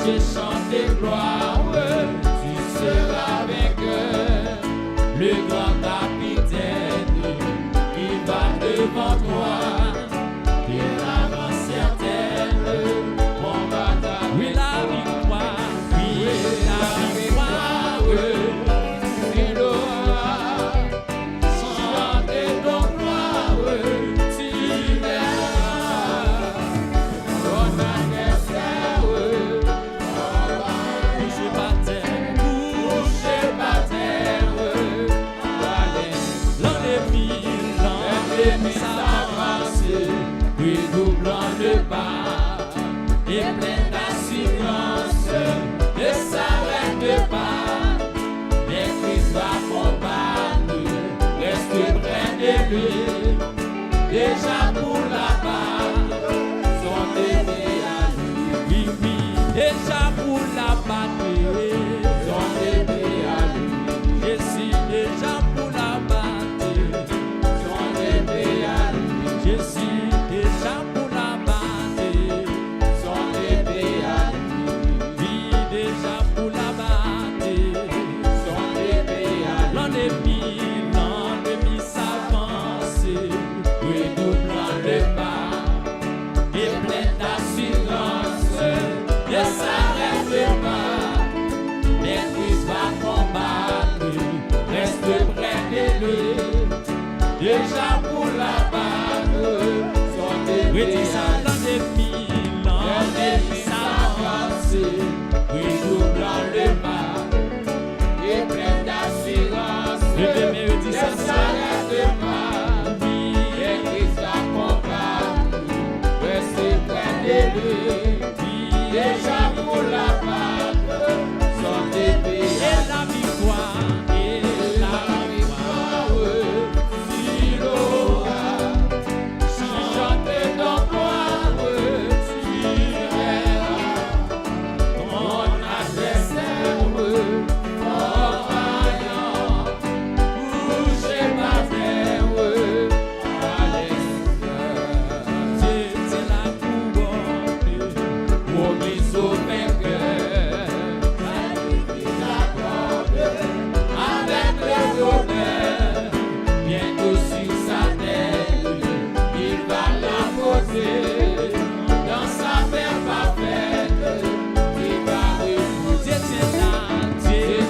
j'ai chanté gloire, tu seras vainqueur. Le grand capitaine, il va devant toi. Et l'avance certaine, mon bataille. Oui, la victoire, oui, la victoire, il aura chanté ton gloire, tu verras. Ton adversaire, touché par terre, l'ennemi s'avance, oui, doublant le pas, et plein d'assurance, ne s'arrête pas, mais Christ va combattre, reste près de lui, déjà pour la battre, son épée à lui, oui, oui, déjà pour la battre, son épée à lui, je suis déjà pour la battre, son épée à lui, je suis déjà pour la battre, son épée à lui, oui, déjà pour la battre, son épée à lui, l'ennemi s'avance, oui, doublant le pas, et plein d'assurance, ne s'arrête pas, mais Christ va combattre, reste près de lui, déjà pour la battre, son épée à lui, l'ennemi s'avance, oui, doublant le pas, et plein d'assurance, ne s'arrête pas, et Christ va combattre, reste près de lui, déjà pour la battre, son épée et la victoire, il aura chanté ton gloire, tu verras ton adversaire, fort vaillant, touché par terre, alléluia. C'est la couronne promise au vainqueur, la vie qu'il accorde avec le honneur, bientôt sur sa tête, il va la poser dans sa paix parfaite, il va reposer.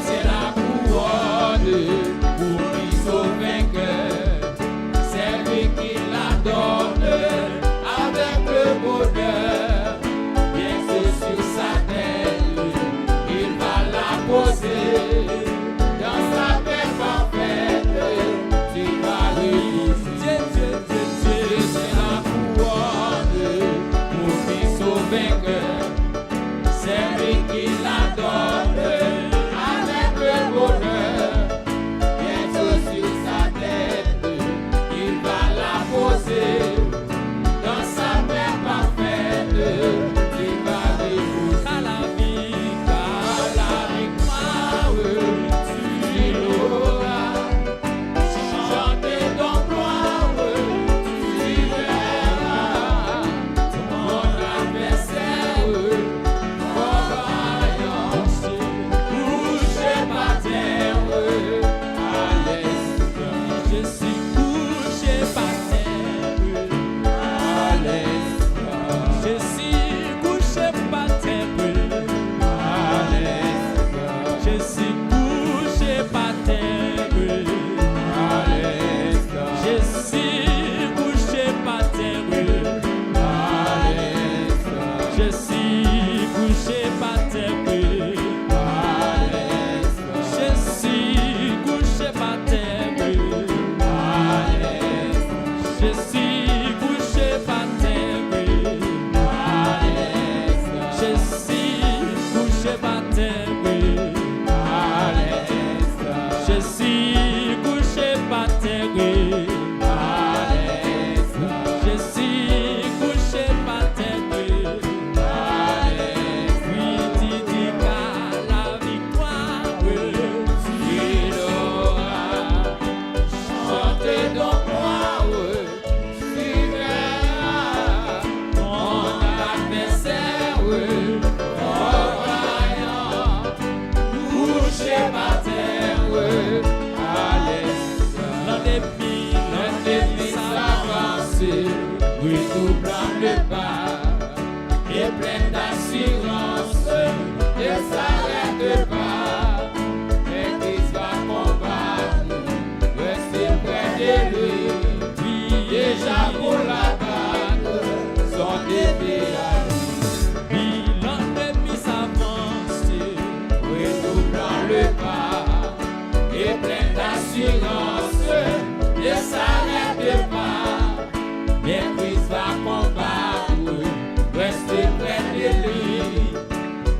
C'est la couronne promise au vainqueur, c'est lui qui la donne avec le bonheur, bientôt sur sa tête, il va la poser dans sa paix parfaite, il va reposer. C'est la couronne promise au vainqueur, c'est lui qui la donne avec le bonheur, bientôt sur sa tête, il va la poser dans sa paix parfaite, il va reposer. À la victoire,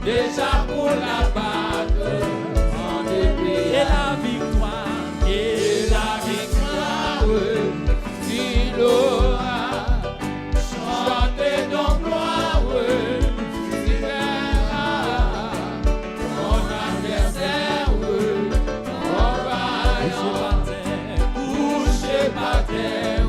déjà pour la battre en dépit. Et la victoire, tu l'auras. Chantez donc gloire, tu verras mon adversaire, on va coucher par terre,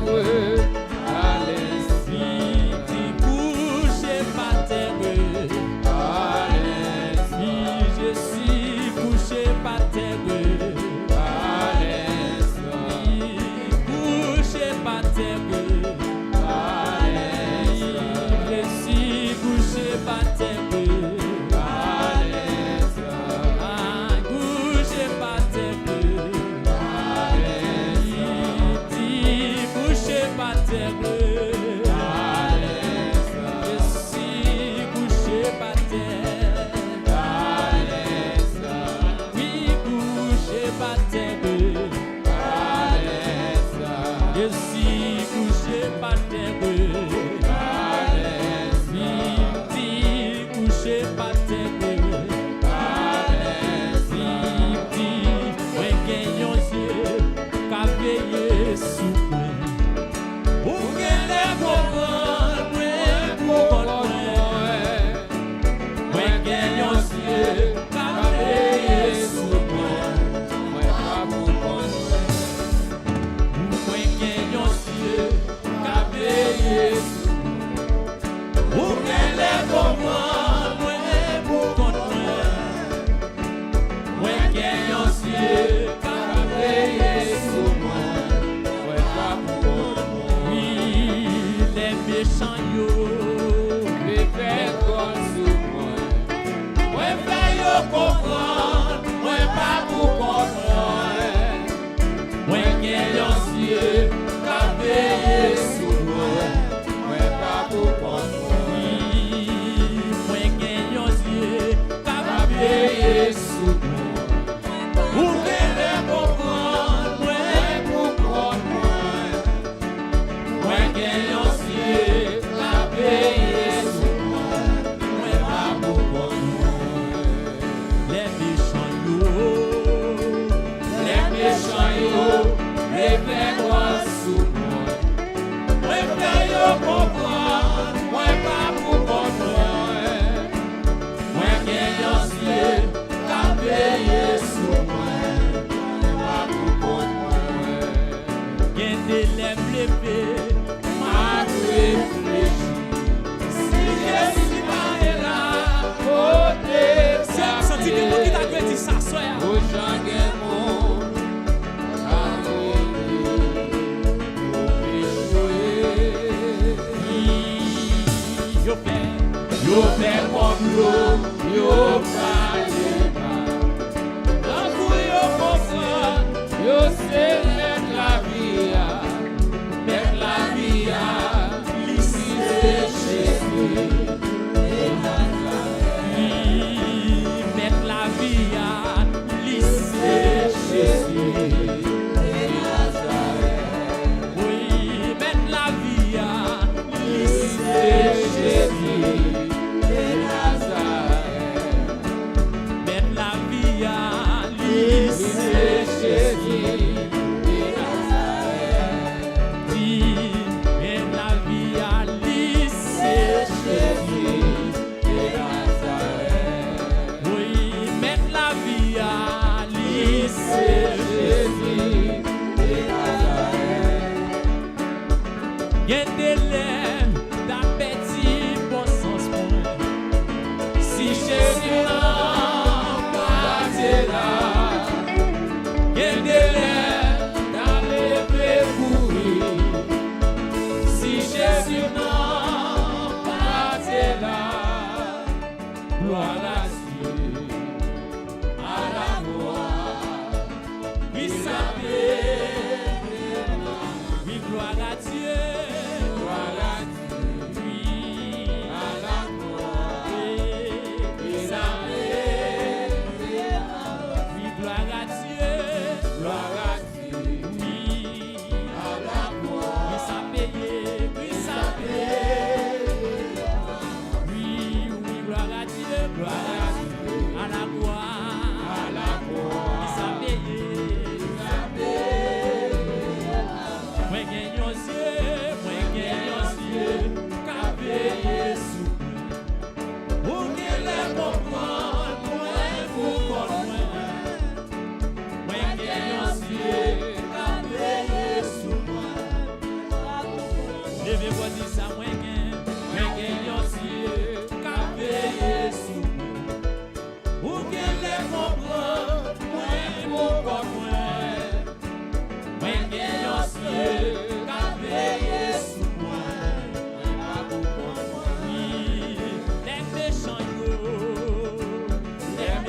Gloire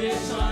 Esprit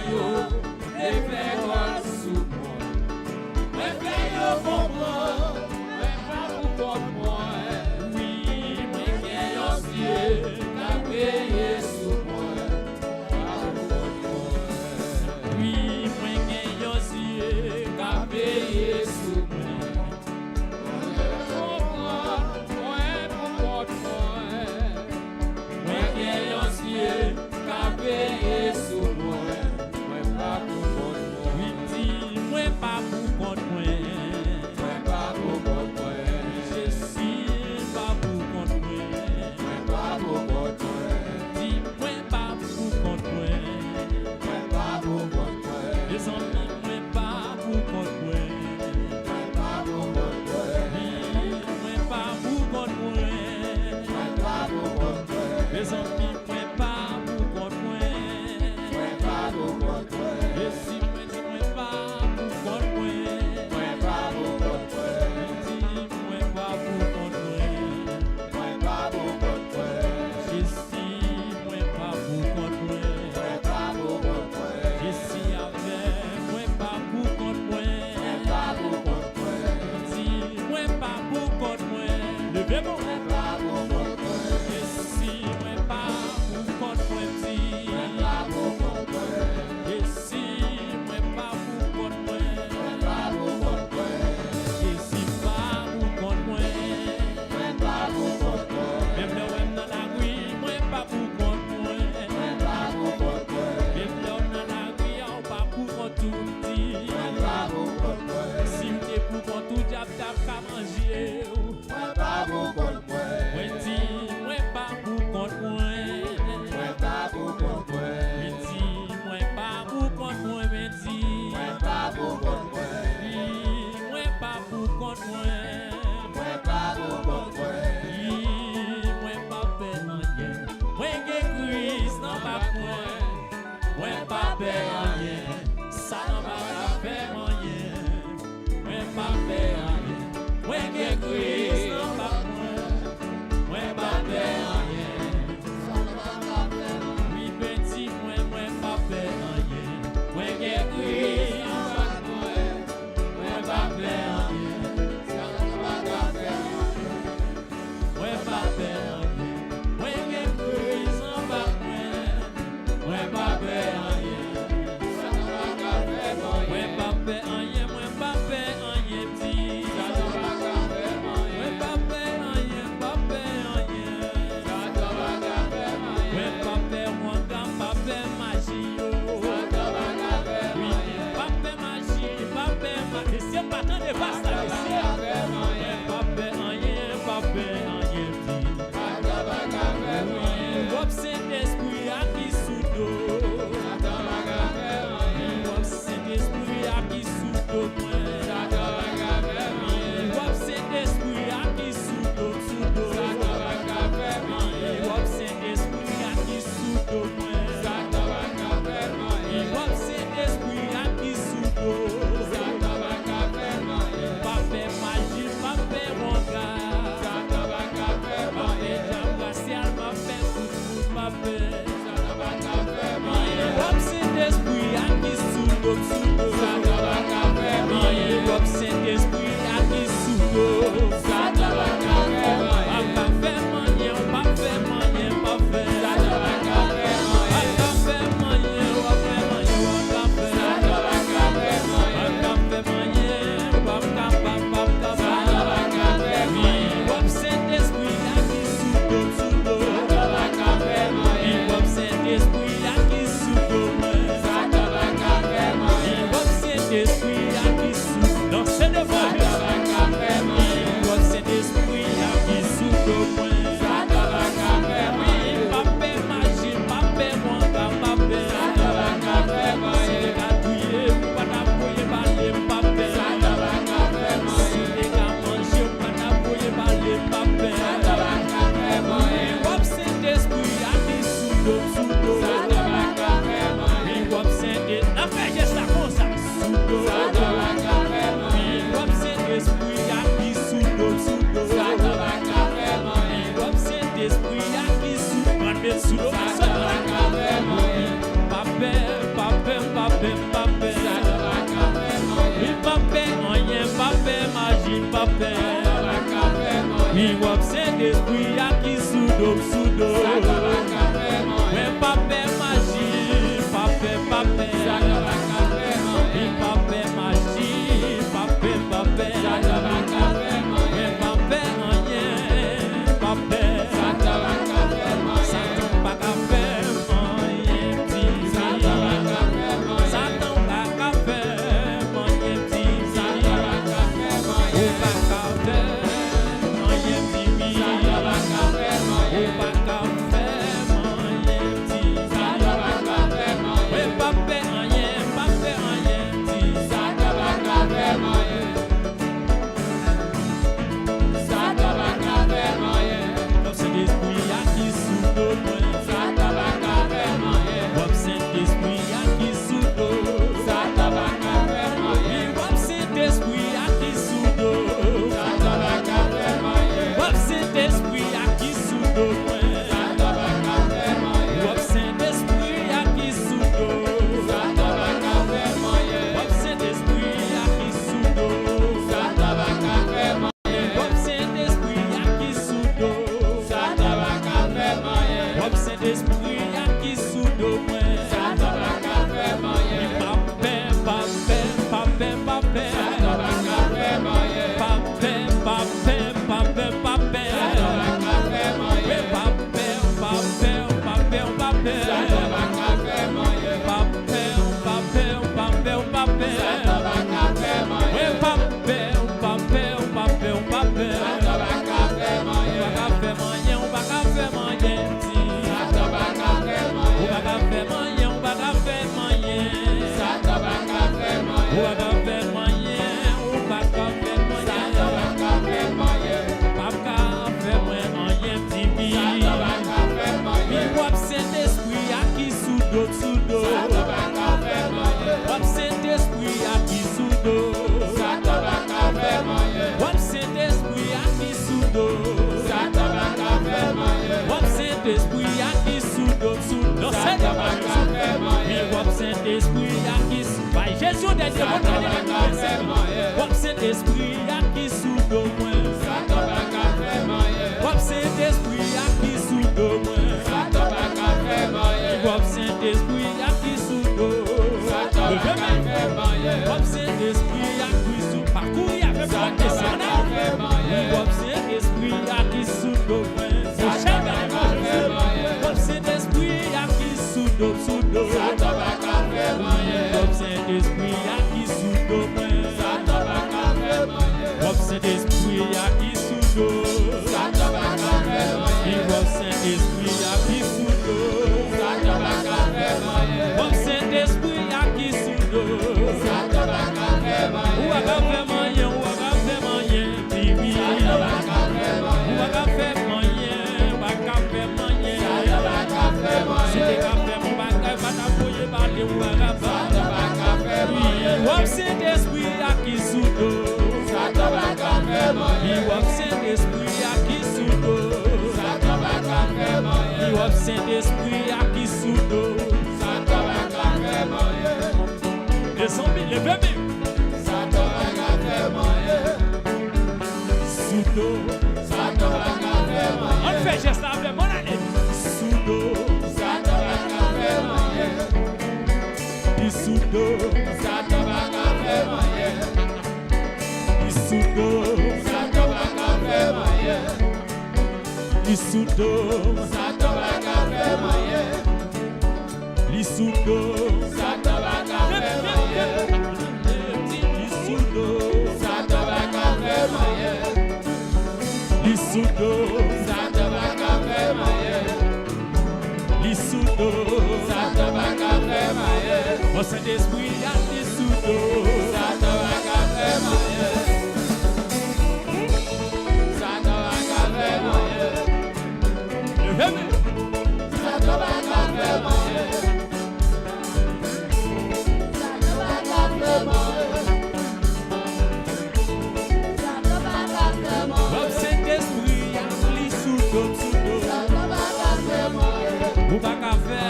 Ou pa ka fè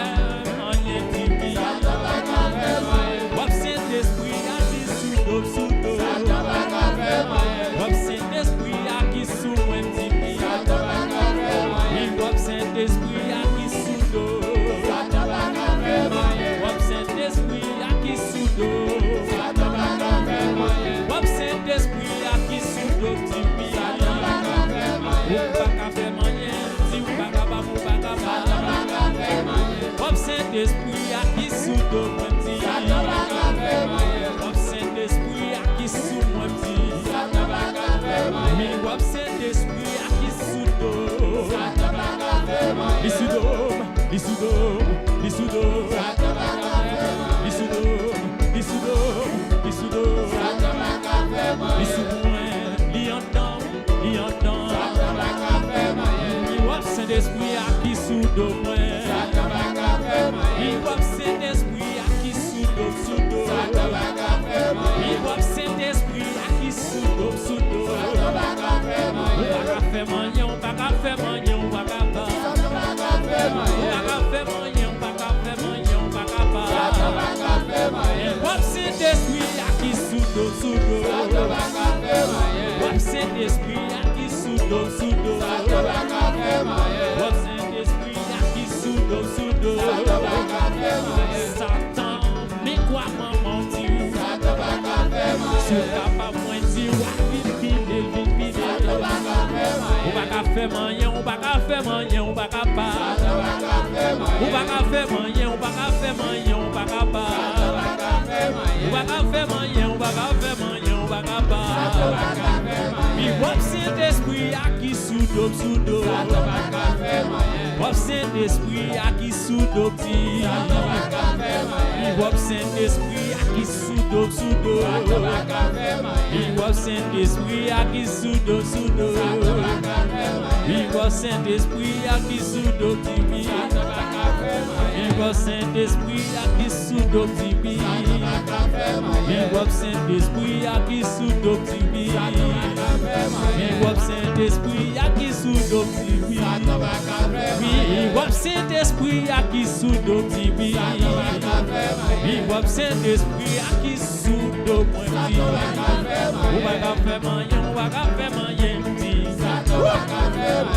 manye tipi. Wap sent esprit a ki Saint-Esprit qui sous d'eau moi dit. Wap Saint-Esprit qui sous moi dit. Mi wap Saint-Esprit qui sous d'eau. Li sous d'eau, li sous d'eau, li sous d'eau. Li sous d'eau, li sous d'eau, li sous d'eau. Li sous moi, li entend, li entend. Mi wap Saint-Esprit qui sous d'eau moi. Mi wap Saint-Esprit qui sous d'eau, sous d'eau. Mi wap Saint-Esprit qui sous d'eau, sous d'eau. On va faire manger, on va faire manger, on va faire manger. Wap Saint-Esprit qui sous d'eau, sous d'eau. Wap Saint-Esprit qui sous d'eau, sous d'eau. Wap Saint-Esprit qui sous d'eau, sous d'eau. Satan, mais quoi maman dit? Sur capable moins dire, vite vite. On va faire manger, on va faire manger, on va pas. On va faire manger, on va faire manger, on va pas. On va faire manger, on va faire manger, on va pas. Il wap Saint-Esprit qui sous d'eau, sous d'eau. Wap Saint-Esprit qui sous d'eau, petit. Il wap Saint-Esprit qui sous d'eau, sous d'eau. Il wap Saint-Esprit qui sous d'eau, sous d'eau. Il wap Saint-Esprit qui sous d'eau, petit. Il wap Saint-Esprit qui sous d'eau, petit. Il wap Saint-Esprit qui sous d'eau, petit. Il wap Saint-Esprit qui sous d'eau, petit. Il wap Saint-Esprit qui sous d'eau, petit. Il wap Saint-Esprit qui sous d'eau, petit. On va faire manger, on va faire manger, petit.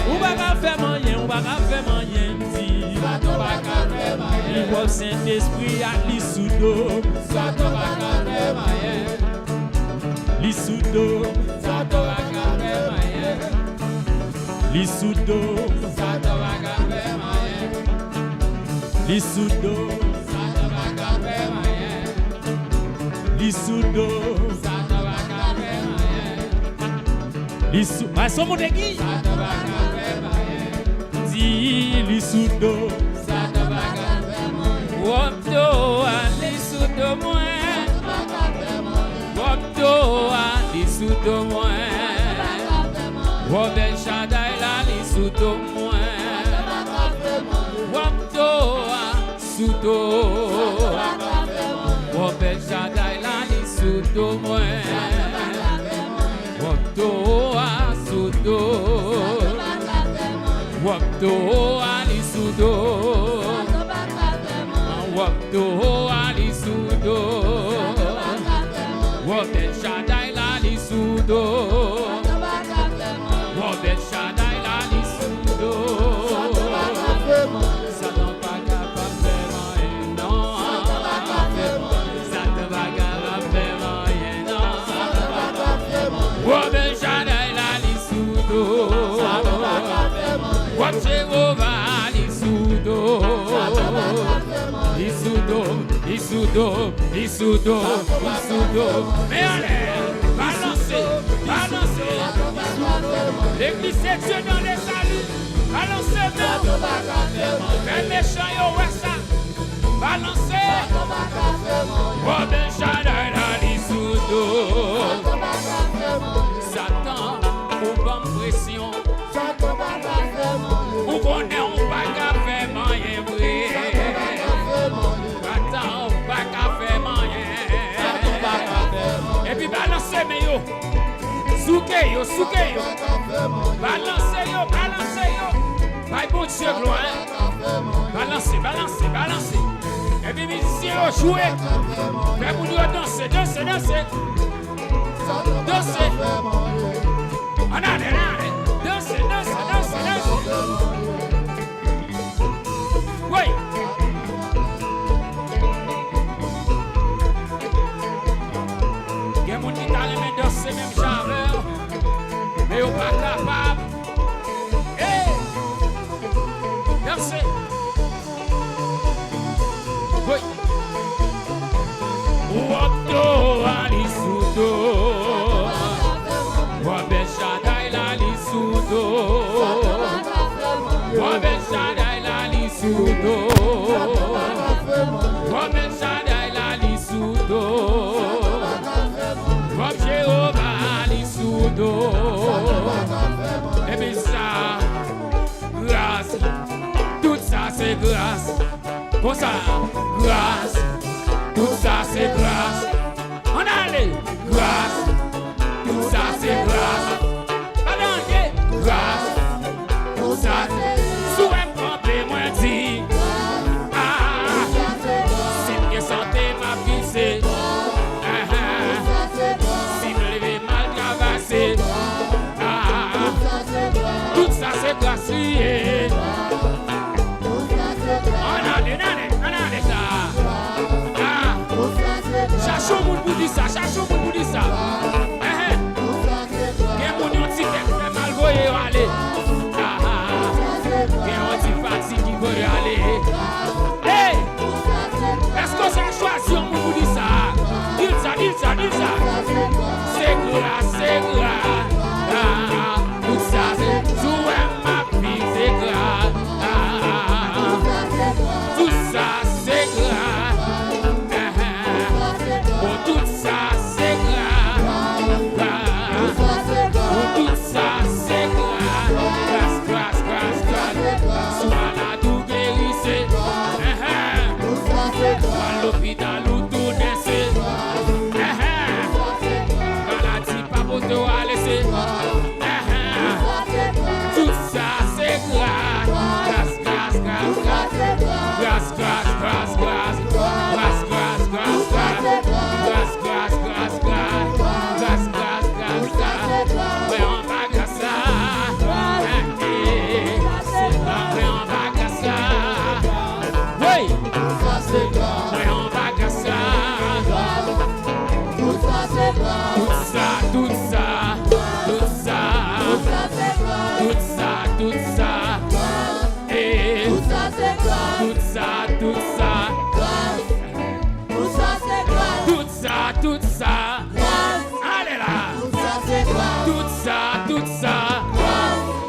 On va faire manger, on va faire manger, petit. Il wap Saint-Esprit qui sous d'eau. Li sous d'eau. Li sous d'eau. Li sous d'eau. Li sous d'eau. Li sous. Ah, son mot d'église. Dis li sous d'eau. Wop d'eau, li sous d'eau moins. Wop d'eau, li sous d'eau moins. Wop El Shaddai la li sous d'eau moins. Wop d'eau, sous d'eau. Wop El Shaddai la li sous d'eau moins. Wop d'eau, sous d'eau. Wop d'eau, li sous d'eau. Wop d'eau, li sous d'eau. Wop El Shaddai la li sous d'eau. Wop El Shaddai la li sous d'eau. Ça ne va pas faire rien, non. Ça ne va pas faire rien, non. Wop El Shaddai la li sous d'eau. Wop Jéhovah li sous d'eau. Li sous d'eau, li sous d'eau, li sous d'eau, li sous d'eau. Mais allez, balancez, balancez. L'église c'est Dieu dans les saluts. Balancez même. Les méchants yo ouais ça. Balancez. Wop El Shaddai la li sous d'eau. Satan, ou bonne pression. Ou connaît on pas qu'à faire moyen vrai. Attends, on pas qu'à faire moyen. Et puis balancez mais yo. Souke yo, souke yo. Balancez yo, balancez yo. Pas bon Dieu gloire. Balancez, balancez, balancez. Et puis musiciens yo jouer. Fais pour nous danser, danser, danser. Danser. On a des danser, danser, danser, danser. Oui. Il y a des gens qui ont danser même chaleur. Mais ils ne sont pas capables. Hey! Danser. sous d'eau. Comme El Shaddai la li sous d'eau. Comme Jéhovah li sous d'eau. Et bien ça, grâce, tout ça c'est grâce. Pour ça, grâce, tout ça c'est grâce. On allait, grâce, tout ça c'est grâce. Allez, grâce, tout ça c'est souhait camper moins dit. Ah, si me santé m'a glissé. Si me lever mal travaillé. Ah, tout ça c'est grâce. Cherchons mon pour dire ça, cherchons mon pour dire ça. Quel mon yon ti fait mal voyer aller. Quel on ti fatigue qui veut aller. Hey! Est-ce qu'on s'en choisit mon pour dire ça? Dis ça, dis ça, dis ça. C'est grâce, c'est grâce. Tout ça c'est tout ma vie, c'est grâce. Tout ça c'est grâce. Tout ça c'est grâce. Tout ça c'est grâce. Grâce, grâce, grâce. Soit la tout guérissé. Soit l'hôpital ou tout naissé. Maladie pas pour te laisser. Tout ça c'est grâce. Grâce, grâce, grâce, grâce. Grâce, grâce, grâce, grâce. Grâce, grâce, grâce, grâce. Grâce, grâce, grâce, grâce. Grâce, grâce, grâce, grâce. Ouais, on va grâce ça. Ouais, on va grâce ça. Oui. Ouais, on va grâce ça. Tout ça, tout ça. Tout ça, tout ça. Tout ça, tout ça. Et tout ça, tout ça. Tout ça, tout ça. Allez là. Tout ça, tout ça.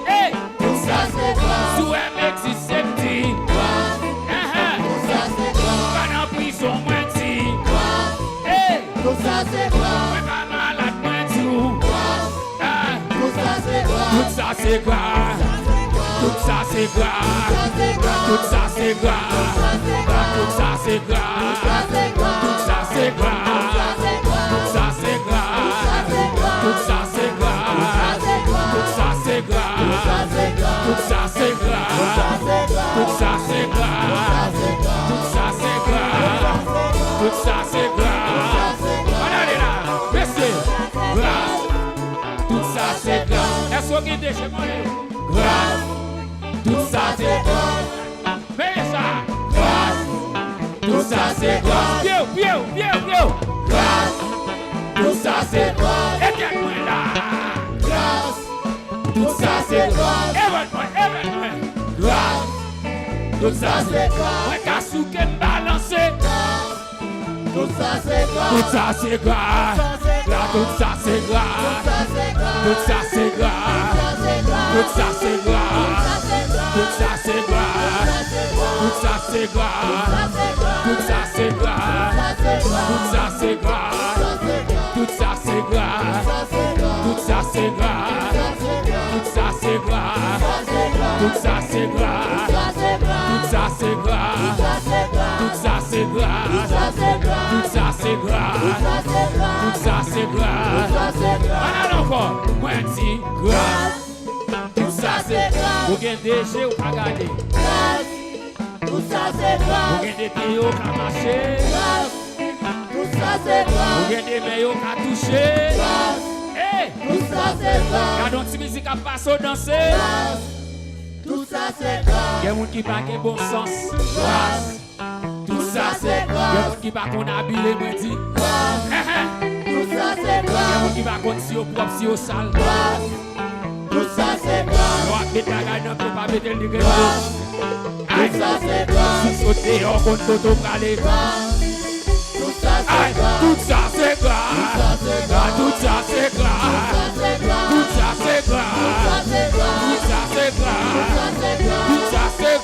Hey. Tout ça, c'est grâce. Sous un existe petit. Pas en prison, moins dit. Hey. Tout ça, c'est grâce. Pas malade, moins tout. Tout ça, c'est grâce. Tout ça, c'est grâce. Tout ça, c'est grâce. Tout ça, c'est grâce. Tout ça, c'est grâce. Tout ça, c'est grâce. Tout ça, c'est grâce. Tout ça, c'est grâce. Tout ça, c'est grâce. Tout ça, c'est grâce. Tout ça, c'est grâce. Tout ça, c'est grâce. Tout ça, c'est grâce. Allez là, baissez. Grâce. Tout ça, c'est grâce. Est-ce que vous avez chez moi? Grâce. Tout ça, c'est grâce. Mais ça, grâce. Tout ça, c'est grâce. Vieux, vieux, vieux, vieux. Grâce. Tout ça, c'est grâce. Et bien, là. Grâce. Tout ça, c'est grâce. Événement. Grâce. Tout ça, c'est grâce. Ouais, cassou qui me balance. Tout ça, c'est grâce. Tout ça, c'est grâce. Là, tout ça, c'est grâce. Tout ça, c'est grâce. Tout ça, c'est grâce. Tout ça, c'est grâce. Tout ça, c'est grâce. Tout ça, c'est grâce. Tout ça, c'est grâce. Tout ça, c'est grâce. Tout ça, c'est grâce. Tout ça, c'est grâce. Tout ça, c'est grâce. Tout ça, c'est grâce. Tout ça, c'est grâce. Tout ça, c'est grâce. Tout ça, c'est grâce. On a encore. Moi, dis grâce. Tout ça, c'est grâce. Vous avez déchets ou pas gardé. Tout ça, c'est grâce. Vous avez des pieds ou pas marché. Tout ça, c'est grâce. Vous avez des mains ou pas touché. Tout ça, c'est grâce. Quand on musique a passé au danser. Tout ça, c'est grâce. Il y a des gens qui n'ont pas de bon sens. Grâce. Tout ça, c'est grâce. Il y a des gens qui n'ont pas qu'on habille, moi dit. Grâce. Tout ça, c'est grâce. Il y a des gens qui n'ont pas qu'on si au propre, si au sale. Grâce. Tout ça, c'est grâce. On va mettre la gagne, on ne peut pas mettre le degré. Tout ça, c'est grâce. Si sauter, on compte tout au calé. Tout ça, c'est grâce. Tout ça, c'est grâce. Tout ça, c'est grâce. Tout ça, c'est grâce. Tout ça, c'est grâce. Tout ça, c'est grâce. Tout ça, c'est grâce.